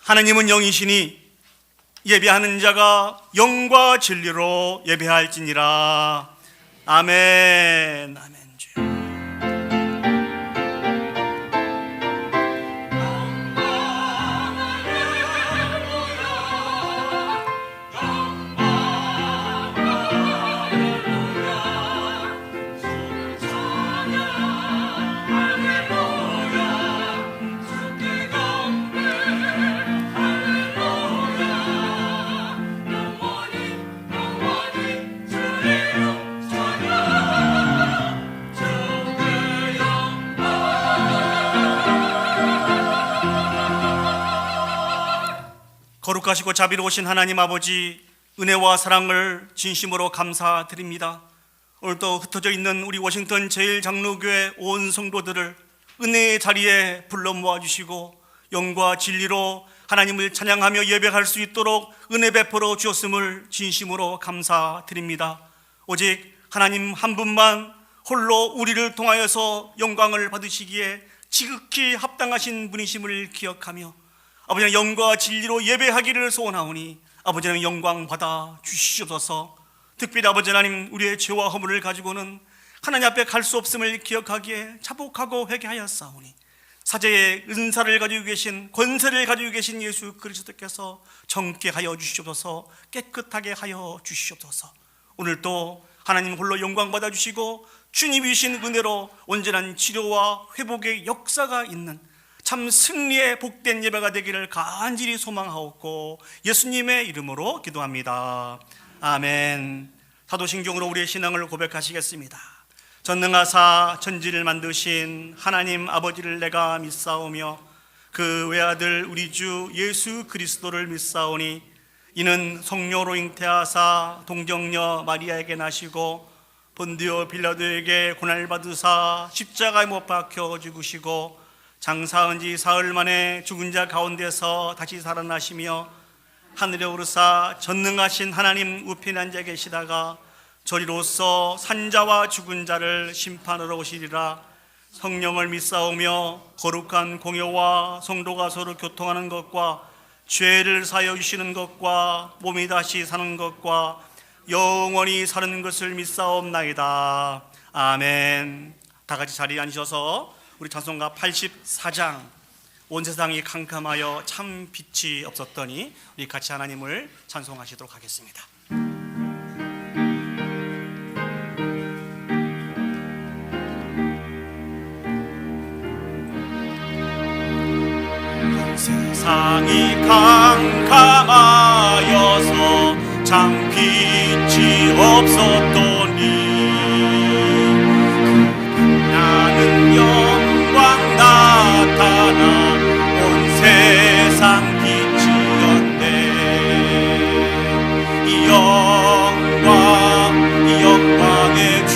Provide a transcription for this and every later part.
하나님은 영이시니 예배하는 자가 영과 진리로 예배할지니라. 아멘. 아멘. 거룩하시고 자비로우신 하나님 아버지, 은혜와 사랑을 진심으로 감사드립니다. 오늘도 흩어져 있는 우리 워싱턴 제일장로교회 온 성도들을 은혜의 자리에 불러 모아주시고 영과 진리로 하나님을 찬양하며 예배할 수 있도록 은혜 베풀어 주었음을 진심으로 감사드립니다. 오직 하나님 한 분만 홀로 우리를 통하여서 영광을 받으시기에 지극히 합당하신 분이심을 기억하며 아버지는 영과 진리로 예배하기를 소원하오니 아버지는 영광 받아 주시옵소서. 특별히 아버지 하나님, 우리의 죄와 허물을 가지고는 하나님 앞에 갈 수 없음을 기억하기에 자복하고 회개하였사오니 사제의 은사를 가지고 계신, 권세를 가지고 계신 예수 그리스도께서 정케 하여 주시옵소서. 깨끗하게 하여 주시옵소서. 오늘도 하나님 홀로 영광 받아 주시고 주님이 주신 은혜로 온전한 치료와 회복의 역사가 있는 참 승리의 복된 예배가 되기를 간절히 소망하옵고 예수님의 이름으로 기도합니다. 아멘. 사도신경으로 우리의 신앙을 고백하시겠습니다. 전능하사 천지를 만드신 하나님 아버지를 내가 믿사오며 그 외아들 우리 주 예수 그리스도를 믿사오니 이는 성령으로 잉태하사 동정녀 마리아에게 나시고 본디오 빌라도에게 고난받으사 십자가에 못 박혀 죽으시고 장사한 지 사흘 만에 죽은 자 가운데서 다시 살아나시며 하늘에 오르사 전능하신 하나님 우편에 앉아 계시다가 저리로서 산자와 죽은 자를 심판하러 오시리라. 성령을 믿사오며 거룩한 공효와 성도가 서로 교통하는 것과 죄를 사하여 주시는 것과 몸이 다시 사는 것과 영원히 사는 것을 믿사옵나이다. 아멘. 다 같이 자리에 앉으셔서 우리 찬송가 84장 온 세상이 캄캄하여 참 빛이 없었더니 우리 같이 하나님을 찬송하시도록 하겠습니다. 세상이 캄캄하여서 참 빛이 없었더니 나는 영광 나타나 온 세상 빛이었네. 이 영광의 주,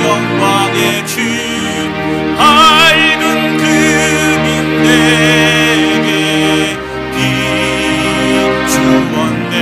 영광의 주, 밝은 금인 내게 비추었네.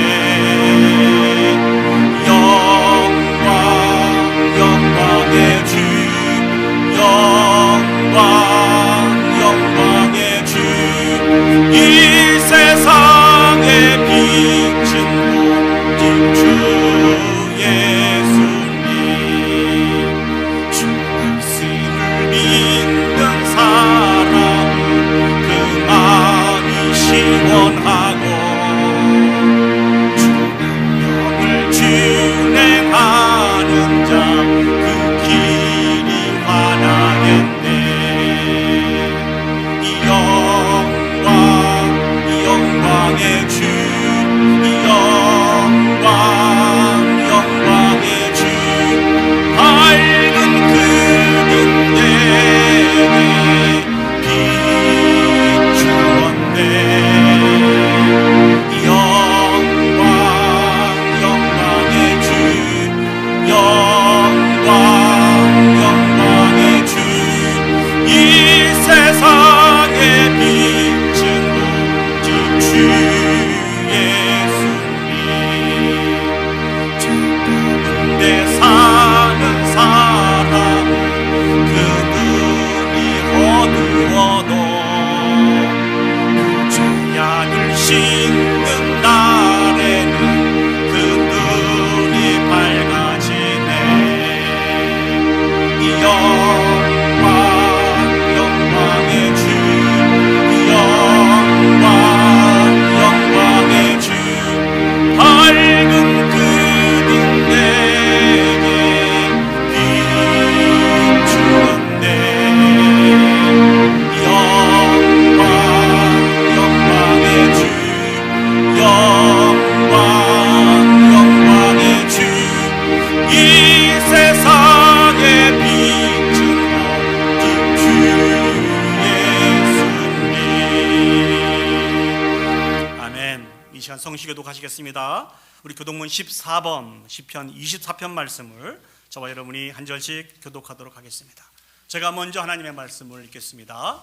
시간 성시교도 가시겠습니다. 우리 교독문 14번 시편 24편 말씀을 저와 여러분이 한 절씩 교독하도록 하겠습니다. 제가 먼저 하나님의 말씀을 읽겠습니다.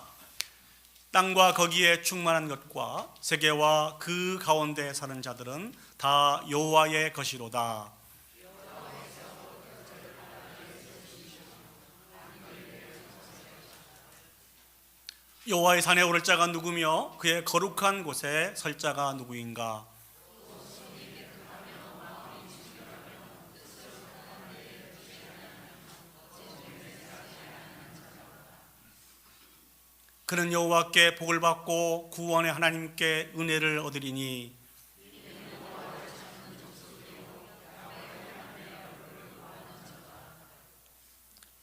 땅과 거기에 충만한 것과 세계와 그 가운데 사는 자들은 다 여호와의 것이로다. 여호와의 산에 오를 자가 누구며 그의 거룩한 곳에 설 자가 누구인가? 그는 여호와께 복을 받고 구원의 하나님께 은혜를 얻으리니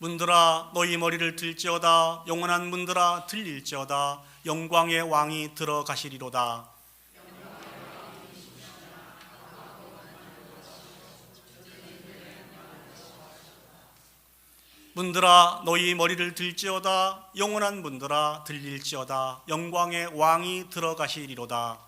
문들아 너희 머리를 들지어다. 영원한 문들아 들릴지어다. 영광의 왕이 들어가시리로다. 문들아 너희 머리를 들지어다. 영원한 문들아 들릴지어다. 영광의 왕이 들어가시리로다.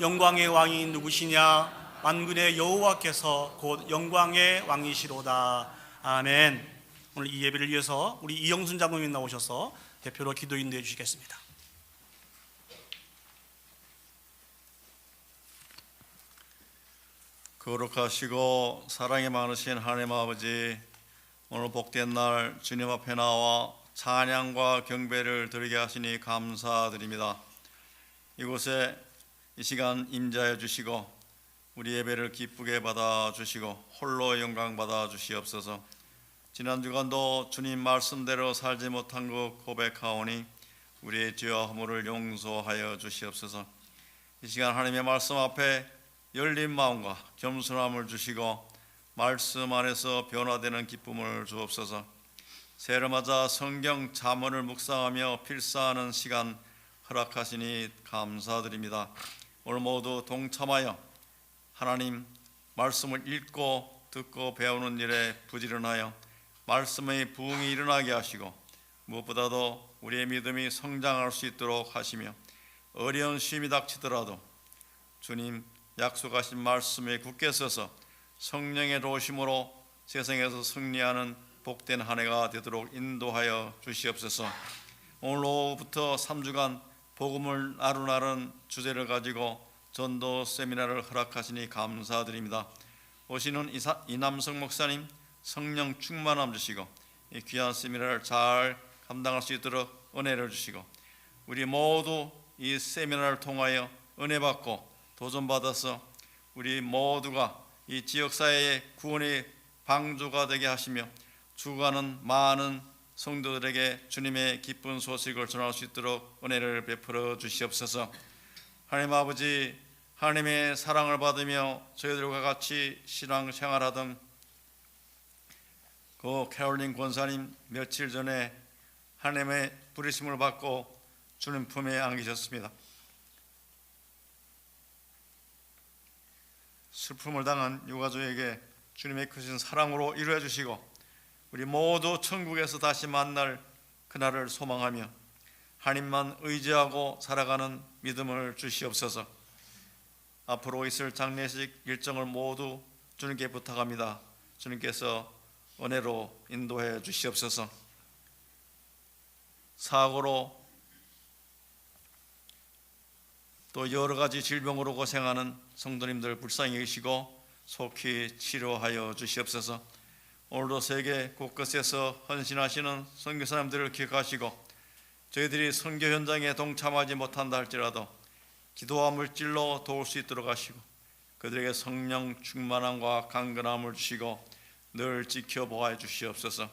영광의 왕이 누구시냐? 만군의 여호와께서 곧 영광의 왕이시로다. 아멘. 오늘 이 예배를 위해서 우리 이영순 장로님 나오셔서 대표로 기도 인도해 주시겠습니다. 거룩하시고 사랑이 많으신 하나님 아버지, 오늘 복된 날 주님 앞에 나와 찬양과 경배를 드리게 하시니 감사드립니다. 이곳에 이 시간 임재하여 주시고 우리 예배를 기쁘게 받아주시고 홀로 영광 받아주시옵소서. 지난 주간도 주님 말씀대로 살지 못한 것 고백하오니 우리의 죄와 허물을 용서하여 주시옵소서. 이 시간 하나님의 말씀 앞에 열린 마음과 겸손함을 주시고 말씀 안에서 변화되는 기쁨을 주옵소서. 새해를 맞아 성경 잠언을 묵상하며 필사하는 시간 허락하시니 감사드립니다. 오늘 모두 동참하여 하나님 말씀을 읽고 듣고 배우는 일에 부지런하여 말씀의 부흥이 일어나게 하시고 무엇보다도 우리의 믿음이 성장할 수 있도록 하시며 어려운 시험이 닥치더라도 주님 약속하신 말씀에 굳게 서서 성령의 도우심으로 세상에서 승리하는 복된 한 해가 되도록 인도하여 주시옵소서. 오늘 오후부터 3주간 복음을 나누는 주제를 가지고 전도 세미나를 허락하시니 감사드립니다. 오시는 이남성 목사님 성령 충만함 주시고 이 귀한 세미나를 잘 감당할 수 있도록 은혜를 주시고 우리 모두 이 세미나를 통하여 은혜 받고 도전 받아서 우리 모두가 이 지역사회의 구원의 방주가 되게 하시며 죽어가는 많은 성도들에게 주님의 기쁜 소식을 전할 수 있도록 은혜를 베풀어 주시옵소서. 하나님 아버지, 하나님의 사랑을 받으며 저희들과 같이 신앙생활하던 그 캐롤린 권사님 며칠 전에 하나님의 부르심을 받고 주님 품에 안기셨습니다. 슬픔을 당한 유가족에게 주님의 크신 사랑으로 이루어 주시고 우리 모두 천국에서 다시 만날 그날을 소망하며 하나님만 의지하고 살아가는 믿음을 주시옵소서. 앞으로 있을 장례식 일정을 모두 주님께 부탁합니다. 주님께서 은혜로 인도해 주시옵소서. 사고로 또 여러 가지 질병으로 고생하는 성도님들 불쌍히 여기시고 속히 치료하여 주시옵소서. 오늘도 세계 곳곳에서 헌신하시는 선교사님들을 기억하시고 저희들이 선교 현장에 동참하지 못한다 할지라도 기도와 물질로 도울 수 있도록 하시고 그들에게 성령 충만함과 강건함을 주시고 늘 지켜보아 주시옵소서.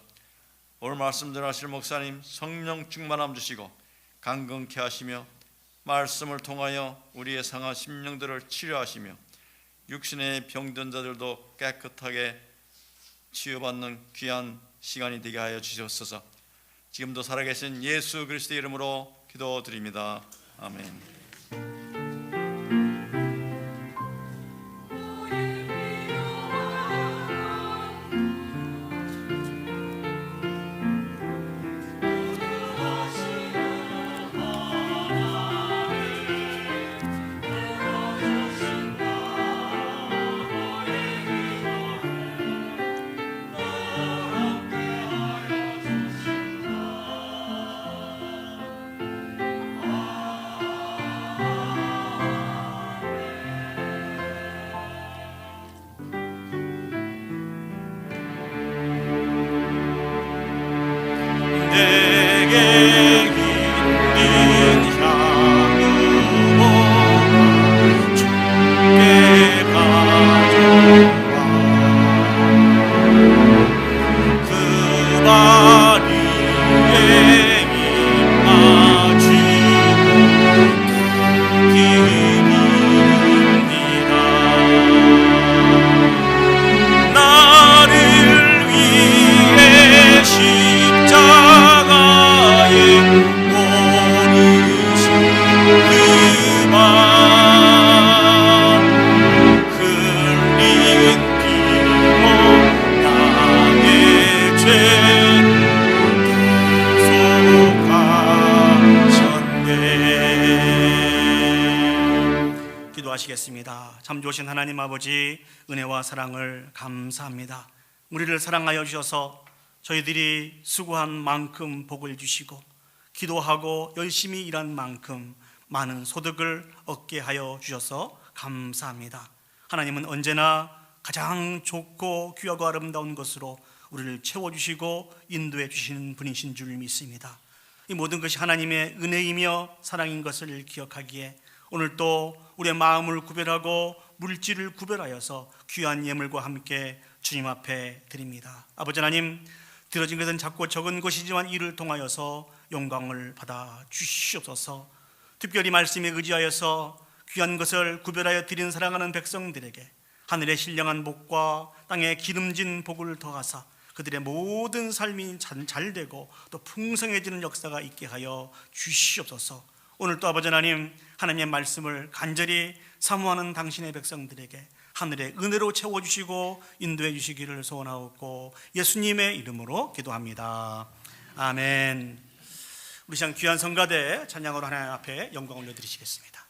오늘 말씀 전하실 목사님 성령 충만함 주시고 강건케 하시며 말씀을 통하여 우리의 상한 심령들을 치료하시며 육신의 병든 자들도 깨끗하게 치유받는 귀한 시간이 되게 하여 주시옵소서. 지금도 살아계신 예수 그리스도의 이름으로 기도드립니다. 아멘. 기도하시겠습니다. 참 좋으신 하나님 아버지, 은혜와 사랑을 감사합니다. 우리를 사랑하여 주셔서 저희들이 수고한 만큼 복을 주시고 기도하고 열심히 일한 만큼 많은 소득을 얻게 하여 주셔서 감사합니다. 하나님은 언제나 가장 좋고 귀하고 아름다운 것으로 우리를 채워주시고 인도해 주시는 분이신 줄 믿습니다. 이 모든 것이 하나님의 은혜이며 사랑인 것을 기억하기에 오늘 또 우리의 마음을 구별하고 물질을 구별하여서 귀한 예물과 함께 주님 앞에 드립니다. 아버지 하나님, 들어진 것은 작고 적은 것이지만 이를 통하여서 영광을 받아 주시옵소서. 특별히 말씀에 의지하여서 귀한 것을 구별하여 드린 사랑하는 백성들에게 하늘의 신령한 복과 땅의 기름진 복을 더하사 그들의 모든 삶이 잘되고 또 풍성해지는 역사가 있게 하여 주시옵소서. 오늘 또 아버지 하나님, 하나님의 말씀을 간절히 사모하는 당신의 백성들에게 하늘의 은혜로 채워주시고 인도해 주시기를 소원하옵고 예수님의 이름으로 기도합니다. 아멘. 우리 시간 귀한 성가대 찬양으로 하나님 앞에 영광 올려드리시겠습니다.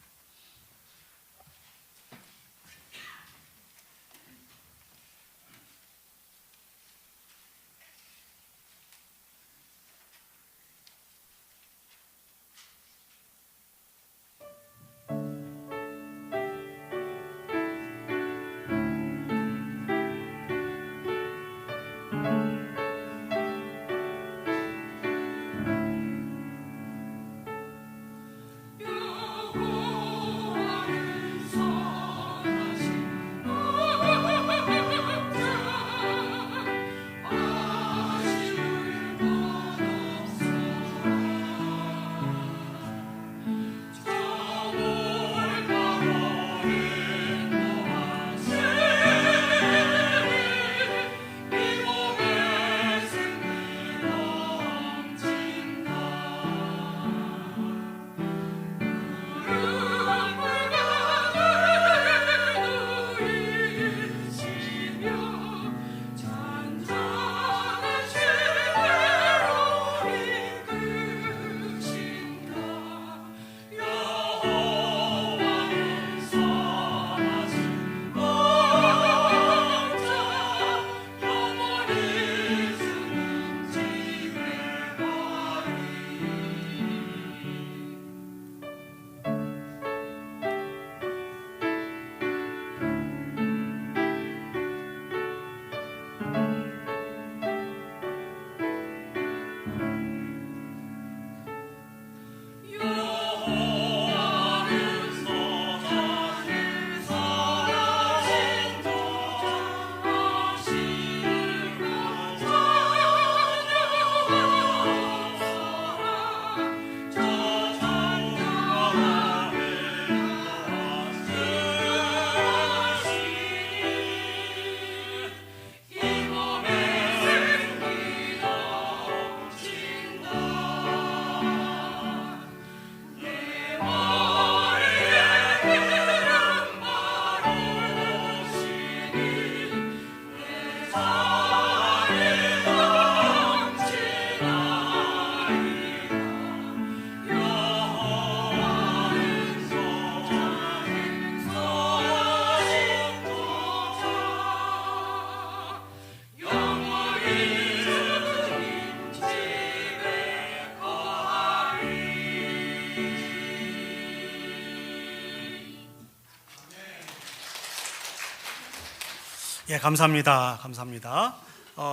예, 감사합니다. 감사합니다.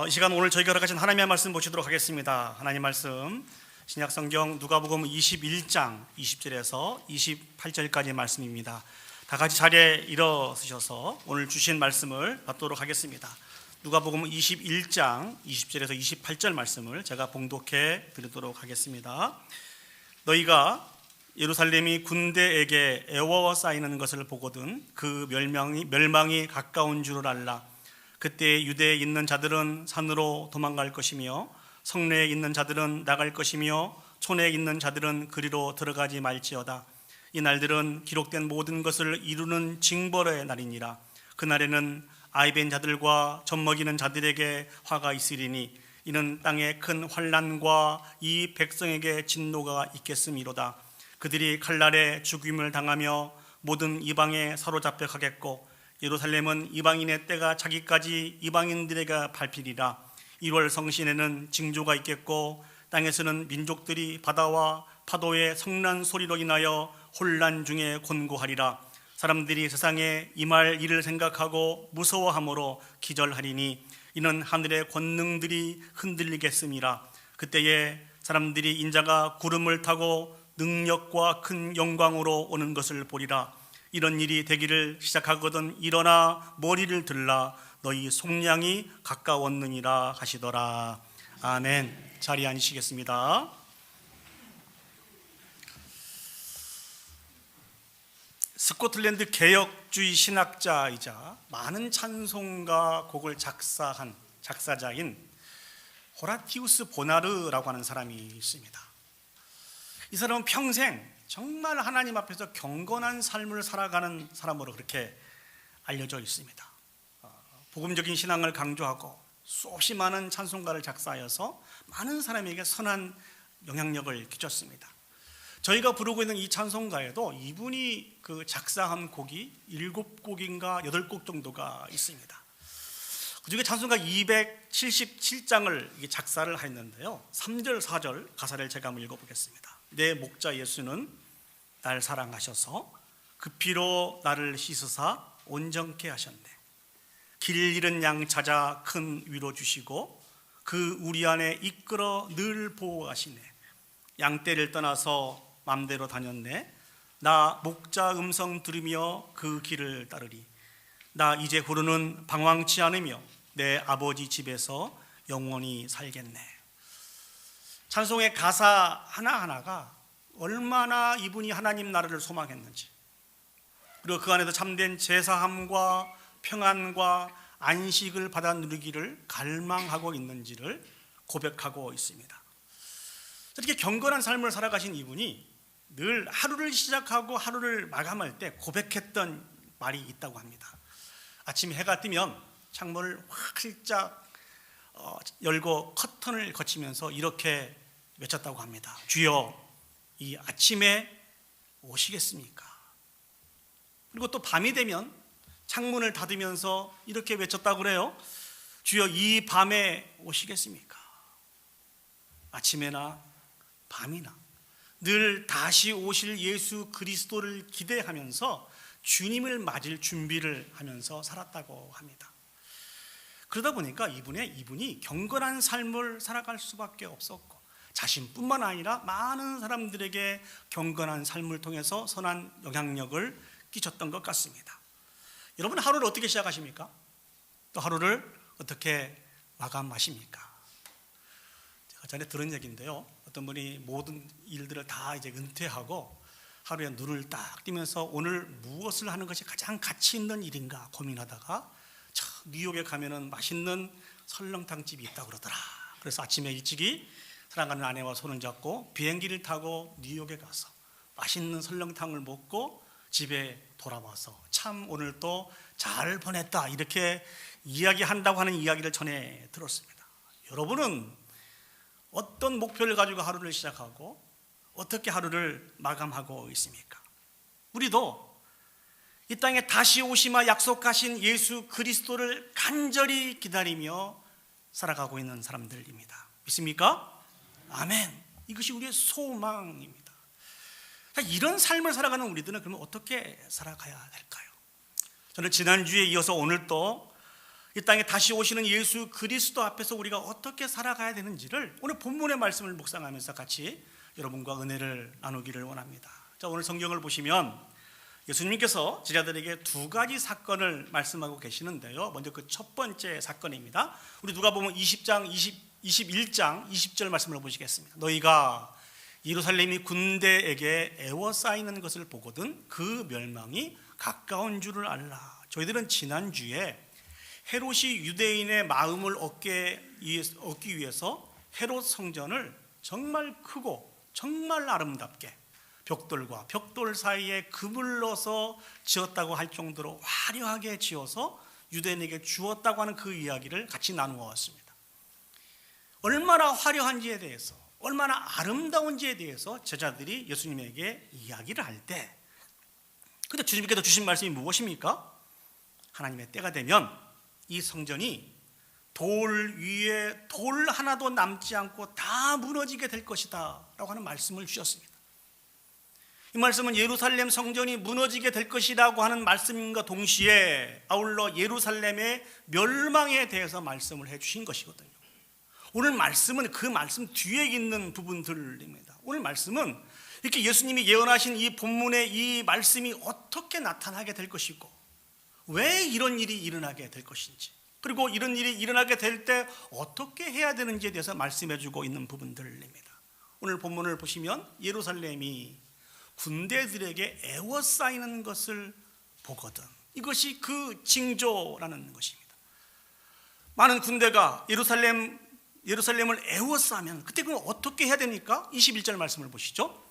이 시간 오늘 저희가 허락하신 하나님의 말씀 보시도록 하겠습니다. 하나님 말씀 신약 성경 누가복음 21장 20절에서 28절까지의 말씀입니다. 다 같이 자리에 일어서셔서 오늘 주신 말씀을 받도록 하겠습니다. 누가복음 21장 20절에서 28절 말씀을 제가 봉독해 드리도록 하겠습니다. 너희가 예루살렘이 군대에게 애워싸이는 것을 보거든 그 멸망이 가까운 줄을 알라. 그때 유대에 있는 자들은 산으로 도망갈 것이며 성내에 있는 자들은 나갈 것이며 촌에 있는 자들은 그리로 들어가지 말지어다. 이 날들은 기록된 모든 것을 이루는 징벌의 날이니라. 그날에는 아이벤 자들과 젖먹이는 자들에게 화가 있으리니 이는 땅에 큰 환난과 이 백성에게 진노가 있겠음이로다. 그들이 칼날에 죽임을 당하며 모든 이방에 사로잡혀 가겠고 예루살렘은 이방인의 때가 자기까지 이방인들에게 밟히리라. 1월 성신에는 징조가 있겠고 땅에서는 민족들이 바다와 파도의 성난 소리로 인하여 혼란 중에 곤고하리라. 사람들이 세상에 임할 일을 생각하고 무서워함으로 기절하리니 이는 하늘의 권능들이 흔들리겠음이라. 그때에 사람들이 인자가 구름을 타고 능력과 큰 영광으로 오는 것을 보리라. 이런 일이 되기를 시작하거든 일어나 머리를 들라. 너희 속량이 가까웠느니라 하시더라. 아멘. 자리에 앉으시겠습니다. 스코틀랜드 개혁주의 신학자이자 많은 찬송가 곡을 작사한 작사자인 호라티우스 보나르라고 하는 사람이 있습니다. 이 사람은 평생 정말 하나님 앞에서 경건한 삶을 살아가는 사람으로 그렇게 알려져 있습니다. 복음적인 신앙을 강조하고 수없이 많은 찬송가를 작사하여서 많은 사람에게 선한 영향력을 끼쳤습니다. 저희가 부르고 있는 이 찬송가에도 이분이 그 작사한 곡이 7곡인가 8곡 정도가 있습니다. 그중에 찬송가 277장을 작사를 했는데요, 3절 4절 가사를 제가 한번 읽어보겠습니다. 내 목자 예수는 날 사랑하셔서 그 피로 나를 씻으사 온전케 하셨네. 길 잃은 양 찾아 큰 위로 주시고 그 우리 안에 이끌어 늘 보호하시네. 양떼를 떠나서 맘대로 다녔네. 나 목자 음성 들으며 그 길을 따르리. 나 이제 후로는 방황치 않으며 내 아버지 집에서 영원히 살겠네. 찬송의 가사 하나하나가 얼마나 이분이 하나님 나라를 소망했는지, 그리고 그 안에서 참된 제사함과 평안과 안식을 받아 누리기를 갈망하고 있는지를 고백하고 있습니다. 이렇게 경건한 삶을 살아가신 이분이 늘 하루를 시작하고 하루를 마감할 때 고백했던 말이 있다고 합니다. 아침 해가 뜨면 창문을 활짝 열고 커튼을 거치면서 이렇게 외쳤다고 합니다. 주여, 이 아침에 오시겠습니까? 그리고 또 밤이 되면 창문을 닫으면서 이렇게 외쳤다고 그래요. 주여, 이 밤에 오시겠습니까? 아침에나 밤이나 늘 다시 오실 예수 그리스도를 기대하면서 주님을 맞을 준비를 하면서 살았다고 합니다. 그러다 보니까 이분이 경건한 삶을 살아갈 수밖에 없었고, 자신뿐만 아니라 많은 사람들에게 경건한 삶을 통해서 선한 영향력을 끼쳤던 것 같습니다. 여러분, 하루를 어떻게 시작하십니까? 또 하루를 어떻게 마감하십니까? 제가 전에 들은 얘기인데요, 어떤 분이 모든 일들을 다 이제 은퇴하고 하루에 눈을 딱 뜨면서 오늘 무엇을 하는 것이 가장 가치 있는 일인가 고민하다가 저 뉴욕에 가면은 맛있는 설렁탕 집이 있다고 그러더라. 그래서 아침에 일찍이 사랑하는 아내와 손을 잡고 비행기를 타고 뉴욕에 가서 맛있는 설렁탕을 먹고 집에 돌아와서 참 오늘 또 잘 보냈다, 이렇게 이야기한다고 하는 이야기를 전해 들었습니다. 여러분은 어떤 목표를 가지고 하루를 시작하고 어떻게 하루를 마감하고 있습니까? 우리도 이 땅에 다시 오시마 약속하신 예수 그리스도를 간절히 기다리며 살아가고 있는 사람들입니다. 믿습니까? 아멘. 이것이 우리의 소망입니다. 이런 삶을 살아가는 우리들은 그러면 어떻게 살아가야 할까요? 저는 지난주에 이어서 오늘 또 이 땅에 다시 오시는 예수 그리스도 앞에서 우리가 어떻게 살아가야 되는지를 오늘 본문의 말씀을 묵상하면서 같이 여러분과 은혜를 나누기를 원합니다. 자, 오늘 성경을 보시면 예수님께서 제자들에게 두 가지 사건을 말씀하고 계시는데요, 먼저 그 첫 번째 사건입니다. 우리 누가복음 21장 20절 말씀을 보시겠습니다. 너희가 예루살렘이 군대에게 에워싸이는 것을 보거든 그 멸망이 가까운 줄을 알라. 저희들은 지난주에 헤롯이 유대인의 마음을 얻기 위해서 헤롯 성전을 정말 크고 정말 아름답게 벽돌과 벽돌 사이에 금을 넣어서 지었다고 할 정도로 화려하게 지어서 유대인에게 주었다고 하는 그 이야기를 같이 나누어 왔습니다. 얼마나 화려한지에 대해서, 얼마나 아름다운지에 대해서 제자들이 예수님에게 이야기를 할 때 근데 주님께서 주신 말씀이 무엇입니까? 하나님의 때가 되면 이 성전이 돌 위에 돌 하나도 남지 않고 다 무너지게 될 것이다 라고 하는 말씀을 주셨습니다. 이 말씀은 예루살렘 성전이 무너지게 될 것이라고 하는 말씀과 동시에 아울러 예루살렘의 멸망에 대해서 말씀을 해주신 것이거든요. 오늘 말씀은 그 말씀 뒤에 있는 부분들입니다. 오늘 말씀은 이렇게 예수님이 예언하신 이 본문의 이 말씀이 어떻게 나타나게 될 것이고 왜 이런 일이 일어나게 될 것인지, 그리고 이런 일이 일어나게 될 때 어떻게 해야 되는지에 대해서 말씀해 주고 있는 부분들입니다. 오늘 본문을 보시면 예루살렘이 군대들에게 에워싸이는 것을 보거든. 이것이 그 징조라는 것입니다. 많은 군대가 예루살렘을 에워싸면 그때 그럼 어떻게 해야 됩니까? 21절 말씀을 보시죠.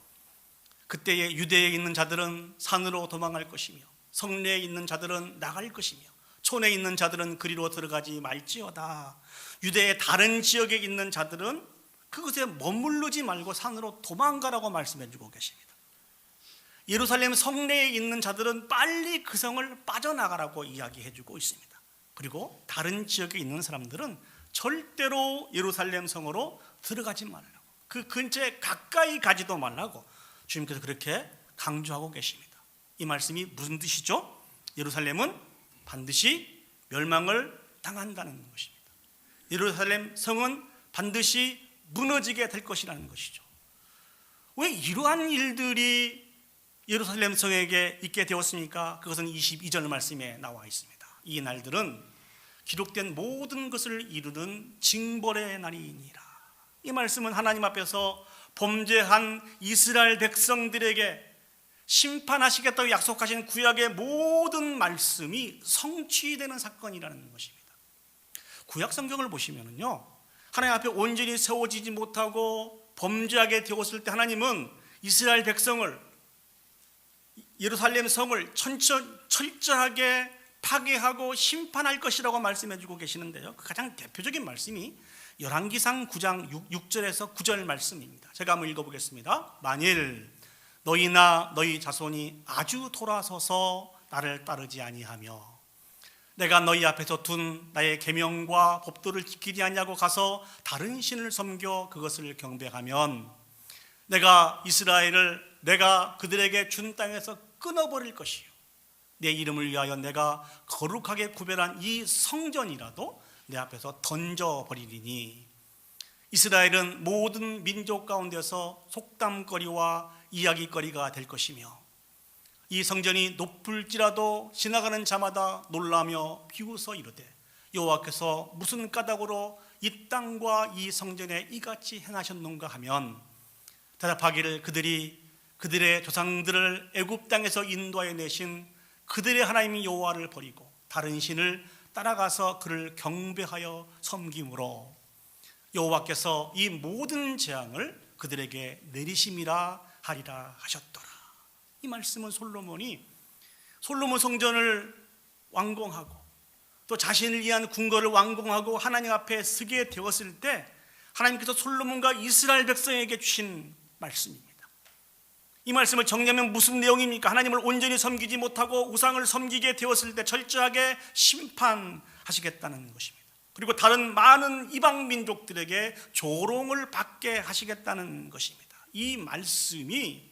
그때에 유대에 있는 자들은 산으로 도망할 것이며 성내에 있는 자들은 나갈 것이며 촌에 있는 자들은 그리로 들어가지 말지어다. 유대의 다른 지역에 있는 자들은 그곳에 머무르지 말고 산으로 도망가라고 말씀해 주고 계십니다. 예루살렘 성내에 있는 자들은 빨리 그 성을 빠져나가라고 이야기해 주고 있습니다. 그리고 다른 지역에 있는 사람들은 절대로 예루살렘 성으로 들어가지 말라고, 그 근처에 가까이 가지도 말라고 주님께서 그렇게 강조하고 계십니다. 이 말씀이 무슨 뜻이죠? 예루살렘은 반드시 멸망을 당한다는 것입니다. 예루살렘 성은 반드시 무너지게 될 것이라는 것이죠. 왜 이러한 일들이 예루살렘 성에게 있게 되었습니까? 그것은 22절 말씀에 나와 있습니다. 이 날들은 기록된 모든 것을 이루는 징벌의 날이니라. 이 말씀은 하나님 앞에서 범죄한 이스라엘 백성들에게 심판하시겠다고 약속하신 구약의 모든 말씀이 성취되는 사건이라는 것입니다. 구약 성경을 보시면요, 하나님 앞에 온전히 세워지지 못하고 범죄하게 되었을 때 하나님은 이스라엘 백성을, 예루살렘 성을 철저하게 파괴하고 심판할 것이라고 말씀해 주고 계시는데요, 그 가장 대표적인 말씀이 열왕기상 9장 6절에서 9절 말씀입니다. 제가 한번 읽어보겠습니다. 만일 너희나 너희 자손이 아주 돌아서서 나를 따르지 아니하며 내가 너희 앞에서 둔 나의 계명과 법도를 지키지 아니하고 가서 다른 신을 섬겨 그것을 경배하면 내가 이스라엘을 내가 그들에게 준 땅에서 끊어버릴 것이요 내 이름을 위하여 내가 거룩하게 구별한 이 성전이라도 내 앞에서 던져버리리니 이스라엘은 모든 민족 가운데서 속담거리와 이야기거리가 될 것이며 이 성전이 높을지라도 지나가는 자마다 놀라며 비웃어 이르되 여호와께서 무슨 까닭으로 이 땅과 이 성전에 이같이 행하셨는가 하면 대답하기를 그들이 그들의 조상들을 애굽 땅에서 인도하여 내신 그들의 하나님 여호와를 버리고 다른 신을 따라가서 그를 경배하여 섬김으로 여호와께서 이 모든 재앙을 그들에게 내리심이라 하리라 하셨더라. 이 말씀은 솔로몬 성전을 완공하고 또 자신을 위한 궁궐을 완공하고 하나님 앞에 서게 되었을 때 하나님께서 솔로몬과 이스라엘 백성에게 주신 말씀입니다. 이 말씀을 정리하면 무슨 내용입니까? 하나님을 온전히 섬기지 못하고 우상을 섬기게 되었을 때 철저하게 심판하시겠다는 것입니다. 그리고 다른 많은 이방 민족들에게 조롱을 받게 하시겠다는 것입니다. 이 말씀이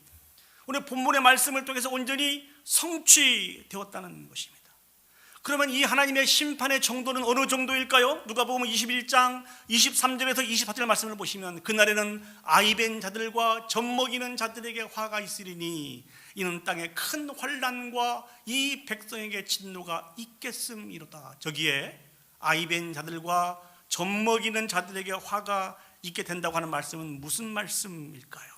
오늘 본문의 말씀을 통해서 온전히 성취되었다는 것입니다. 그러면 이 하나님의 심판의 정도는 어느 정도일까요? 누가복음 21장 23절에서 24절 말씀을 보시면 그날에는 아이벤 자들과 젖먹이는 자들에게 화가 있으리니 이는 땅에 큰 환난과 이 백성에게 진노가 있겠음이로다. 저기에 아이벤 자들과 젖먹이는 자들에게 화가 있게 된다고 하는 말씀은 무슨 말씀일까요?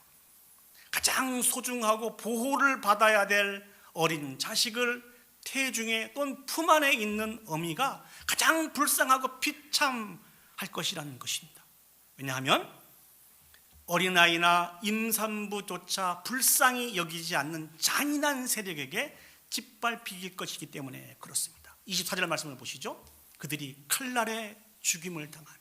가장 소중하고 보호를 받아야 될 어린 자식을 태중에 또는 품 안에 있는 어미가 가장 불쌍하고 비참할 것이라는 것입니다. 왜냐하면 어린아이나 임산부조차 불쌍히 여기지 않는 잔인한 세력에게 짓밟힐 것이기 때문에 그렇습니다. 24절 말씀을 보시죠. 그들이 칼날에 죽임을 당하며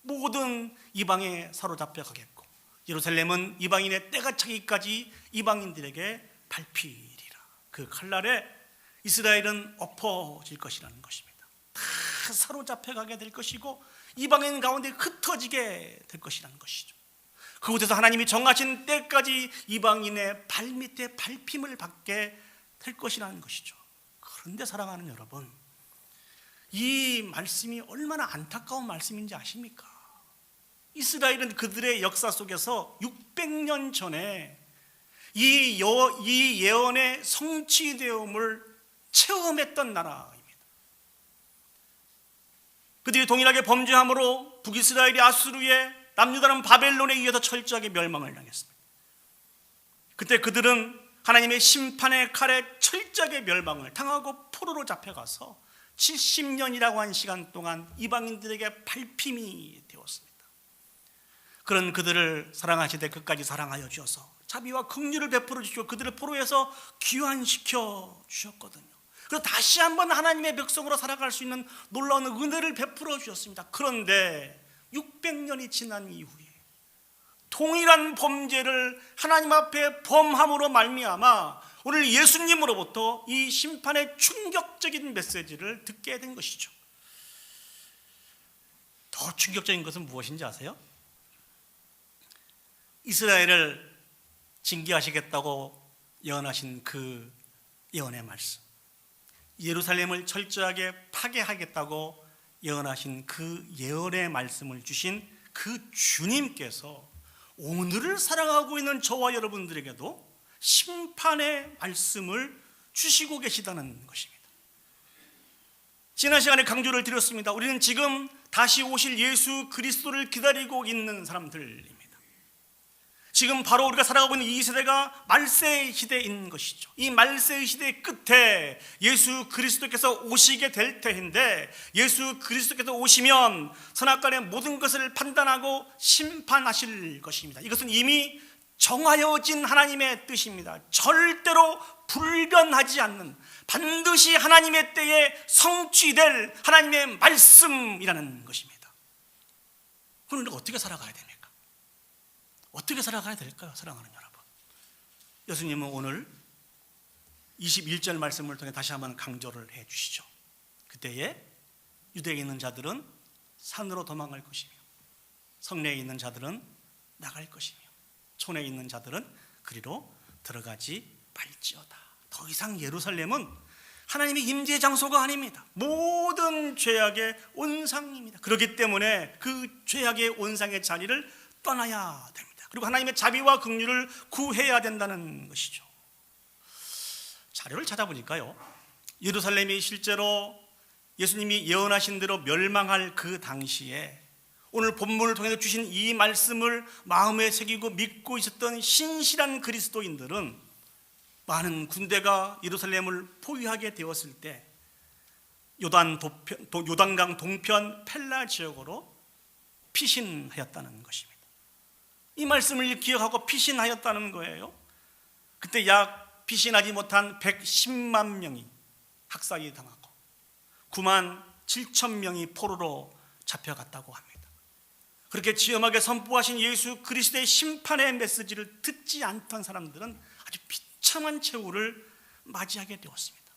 모든 이방에 사로잡혀 가겠고 예루살렘은 이방인의 때가 차기까지 이방인들에게 밟히리라. 그 칼날에 이스라엘은 엎어질 것이라는 것입니다. 다 사로잡혀가게 될 것이고 이방인 가운데 흩어지게 될 것이라는 것이죠. 그곳에서 하나님이 정하신 때까지 이방인의 발밑에 밟힘을 받게 될 것이라는 것이죠. 그런데 사랑하는 여러분, 이 말씀이 얼마나 안타까운 말씀인지 아십니까? 이스라엘은 그들의 역사 속에서 600년 전에 이 예언의 성취되음을 체험했던 나라입니다. 그들이 동일하게 범죄함으로 북이스라엘이 아수르에, 남유다는 바벨론에 의해서 철저하게 멸망을 당했습니다. 그때 그들은 하나님의 심판의 칼에 철저하게 멸망을 당하고 포로로 잡혀가서 70년이라고 한 시간 동안 이방인들에게 밟힘이 되었습니다. 그런 그들을 사랑하시되 끝까지 사랑하여 주셔서 자비와 긍휼을 베풀어 주시고 그들을 포로에서 귀환시켜 주셨거든요. 그래서 다시 한번 하나님의 백성으로 살아갈 수 있는 놀라운 은혜를 베풀어 주셨습니다. 그런데 600년이 지난 이후에 동일한 범죄를 하나님 앞에 범함으로 말미암아 오늘 예수님으로부터 이 심판의 충격적인 메시지를 듣게 된 것이죠. 더 충격적인 것은 무엇인지 아세요? 이스라엘을 징계하시겠다고 예언하신 그 예언의 말씀, 예루살렘을 철저하게 파괴하겠다고 예언하신 그 예언의 말씀을 주신 그 주님께서 오늘을 살아가고 있는 저와 여러분들에게도 심판의 말씀을 주시고 계시다는 것입니다. 지난 시간에 강조를 드렸습니다. 우리는 지금 다시 오실 예수 그리스도를 기다리고 있는 사람들입니다. 지금 바로 우리가 살아가고 있는 이 세대가 말세 시대인 것이죠. 이 말세 시대의 끝에 예수 그리스도께서 오시게 될 때인데, 예수 그리스도께서 오시면 선악간의 모든 것을 판단하고 심판하실 것입니다. 이것은 이미 정하여진 하나님의 뜻입니다. 절대로 불변하지 않는, 반드시 하나님의 때에 성취될 하나님의 말씀이라는 것입니다. 그럼 우리가 어떻게 살아가야 됩니까? 어떻게 살아가야 될까요? 사랑하는 여러분, 예수님은 오늘 21절 말씀을 통해 다시 한번 강조를 해 주시죠. 그때에 유대에 있는 자들은 산으로 도망갈 것이며 성내에 있는 자들은 나갈 것이며 촌에 있는 자들은 그리로 들어가지 말지어다. 더 이상 예루살렘은 하나님의 임재 장소가 아닙니다. 모든 죄악의 온상입니다. 그렇기 때문에 그 죄악의 온상의 자리를 떠나야 됩니다. 그리고 하나님의 자비와 긍휼을 구해야 된다는 것이죠. 자료를 찾아보니까요, 예루살렘이 실제로 예수님이 예언하신 대로 멸망할 그 당시에 오늘 본문을 통해서 주신 이 말씀을 마음에 새기고 믿고 있었던 신실한 그리스도인들은 많은 군대가 예루살렘을 포위하게 되었을 때 요단강 동편 펠라 지역으로 피신하였다는 것입니다. 이 말씀을 기억하고 피신하였다는 거예요. 그때 약 피신하지 못한 110만 명이 학살이 당하고 9만 7천 명이 포로로 잡혀갔다고 합니다. 그렇게 지엄하게 선포하신 예수 그리스도의 심판의 메시지를 듣지 않던 사람들은 아주 비참한 최후를 맞이하게 되었습니다.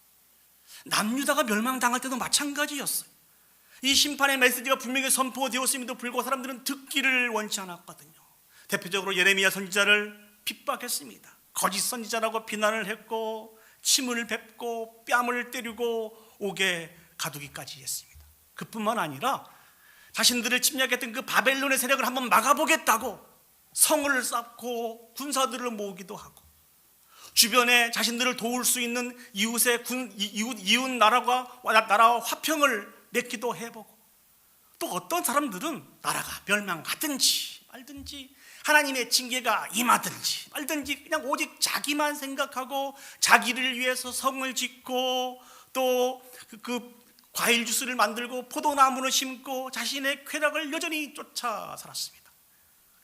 남유다가 멸망당할 때도 마찬가지였어요. 이 심판의 메시지가 분명히 선포되었음에도 불구하고 사람들은 듣기를 원치 않았거든요. 대표적으로 예레미야 선지자를 핍박했습니다. 거짓 선지자라고 비난을 했고 침을 뱉고 뺨을 때리고 옥에 가두기까지 했습니다. 그뿐만 아니라 자신들을 침략했던 그 바벨론의 세력을 한번 막아보겠다고 성을 쌓고 군사들을 모으기도 하고 주변에 자신들을 도울 수 있는 이웃 나라와 화평을 맺기도 해보고, 또 어떤 사람들은 나라가 멸망하든지 말든지 하나님의 징계가 임하든지 말든지 그냥 오직 자기만 생각하고 자기를 위해서 성을 짓고 또 그 과일 주스를 만들고 포도나무를 심고 자신의 쾌락을 여전히 쫓아 살았습니다.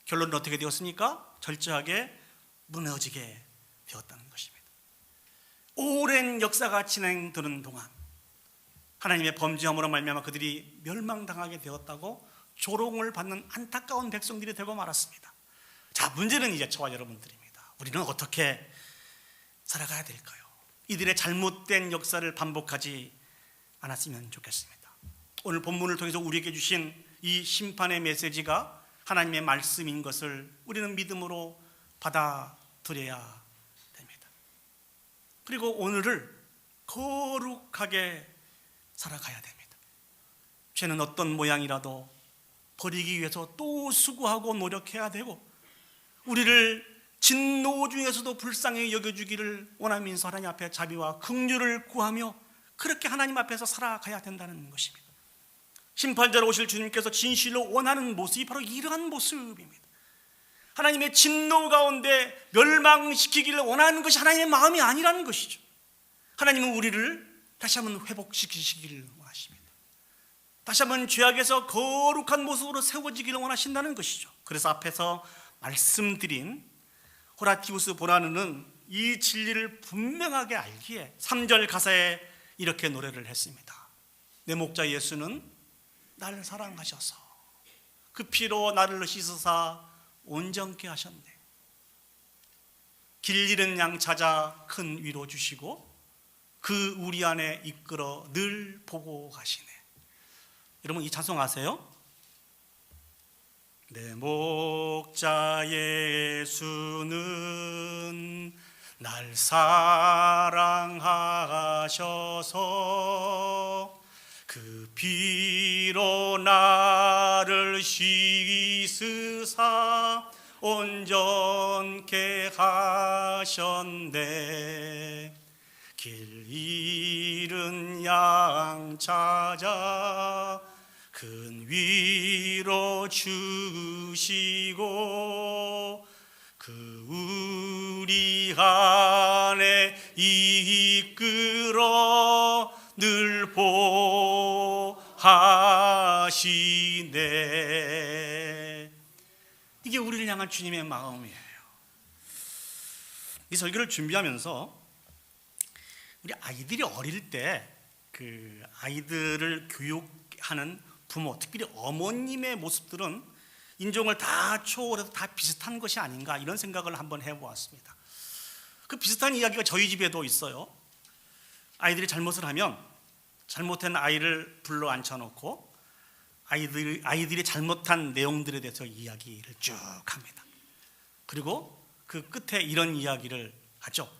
결론은 어떻게 되었습니까? 절저하게 무너지게 되었다는 것입니다. 오랜 역사가 진행되는 동안 하나님의 범죄함으로 말미암아 그들이 멸망당하게 되었다고 조롱을 받는 안타까운 백성들이 되고 말았습니다. 자, 문제는 이제 저와 여러분들입니다. 우리는 어떻게 살아가야 될까요? 이들의 잘못된 역사를 반복하지 않았으면 좋겠습니다. 오늘 본문을 통해서 우리에게 주신 이 심판의 메시지가 하나님의 말씀인 것을 우리는 믿음으로 받아들여야 됩니다. 그리고 오늘을 거룩하게 살아가야 됩니다. 죄는 어떤 모양이라도 버리기 위해서 또 수고하고 노력해야 되고, 우리를 진노 중에서도 불쌍히 여겨주기를 원하면서 하나님 앞에 자비와 긍휼을 구하며 그렇게 하나님 앞에서 살아가야 된다는 것입니다. 심판자로 오실 주님께서 진실로 원하는 모습이 바로 이러한 모습입니다. 하나님의 진노 가운데 멸망시키기를 원하는 것이 하나님의 마음이 아니라는 것이죠. 하나님은 우리를 다시 한번 회복시키시기를 원하십니다. 다시 한번 죄악에서 거룩한 모습으로 세워지기를 원하신다는 것이죠. 그래서 앞에서 말씀드린 호라티우스 보라누는 이 진리를 분명하게 알기에 3절 가사에 이렇게 노래를 했습니다. 내 목자 예수는 나를 사랑하셔서 그 피로 나를 씻으사 온전케 하셨네. 길 잃은 양 찾아 큰 위로 주시고 그 우리 안에 이끌어 늘 보고 가시네. 여러분 이 찬송 아세요? 내 목자 예수는 날 사랑하셔서 그 피로 나를 씻으사 온전케 하셨네. 길 잃은 양 찾아 큰 위로 주시고 그 우리 안에 이끌어 늘 보하시네. 이게 우리를 향한 주님의 마음이에요. 이 설교를 준비하면서 우리 아이들이 어릴 때 그 아이들을 교육하는 부모, 특별히 어머님의 모습들은 인종을 다 초월해서 다 비슷한 것이 아닌가, 이런 생각을 한번 해보았습니다. 그 비슷한 이야기가 저희 집에도 있어요. 아이들이 잘못을 하면 잘못한 아이를 불러 앉혀놓고 아이들이 잘못한 내용들에 대해서 이야기를 쭉 합니다. 그리고 그 끝에 이런 이야기를 하죠.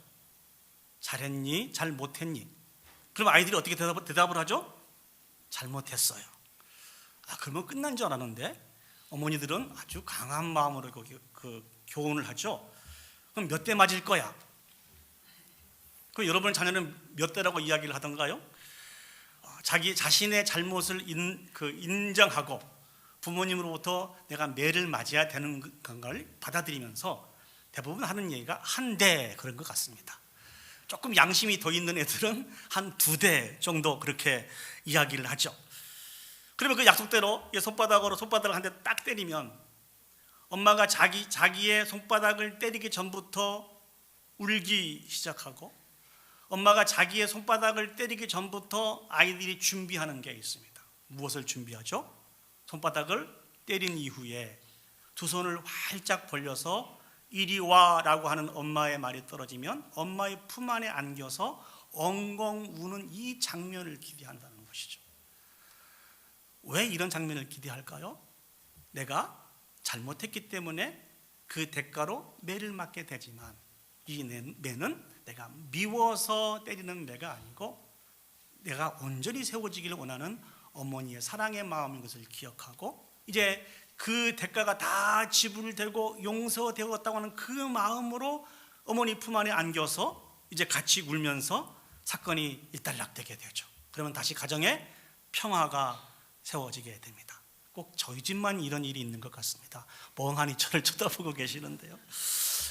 잘했니? 잘못했니? 그럼 아이들이 어떻게 대답을 하죠? 잘못했어요. 그러면 끝난 줄 알았는데 어머니들은 아주 강한 마음으로 그 교훈을 하죠. 그럼 몇 대 맞을 거야? 그럼 여러분 자녀는 몇 대라고 이야기를 하던가요? 자신의 잘못을 인정하고 부모님으로부터 내가 매를 맞아야 되는 걸 받아들이면서 대부분 하는 얘기가 한 대, 그런 것 같습니다. 조금 양심이 더 있는 애들은 한 2대 정도 그렇게 이야기를 하죠. 그러면 그 약속대로 손바닥으로 손바닥을 한 대 딱 때리면 엄마가 자기의 손바닥을 때리기 전부터 울기 시작하고, 엄마가 자기의 손바닥을 때리기 전부터 아이들이 준비하는 게 있습니다. 무엇을 준비하죠? 손바닥을 때린 이후에 두 손을 활짝 벌려서 이리 와라고 하는 엄마의 말이 떨어지면 엄마의 품 안에 안겨서 엉엉 우는 이 장면을 기대한다는 것이죠. 왜 이런 장면을 기대할까요? 내가 잘못했기 때문에 그 대가로 매를 맞게 되지만 이 매는 내가 미워서 때리는 매가 아니고 내가 온전히 세워지기를 원하는 어머니의 사랑의 마음인 것을 기억하고, 이제 그 대가가 다 지불되고 용서되었다고 하는 그 마음으로 어머니 품 안에 안겨서 이제 같이 울면서 사건이 일단락되게 되죠. 그러면 다시 가정에 평화가 세워지게 됩니다. 꼭 저희 집만 이런 일이 있는 것 같습니다. 멍하니 저를 쳐다보고 계시는데요,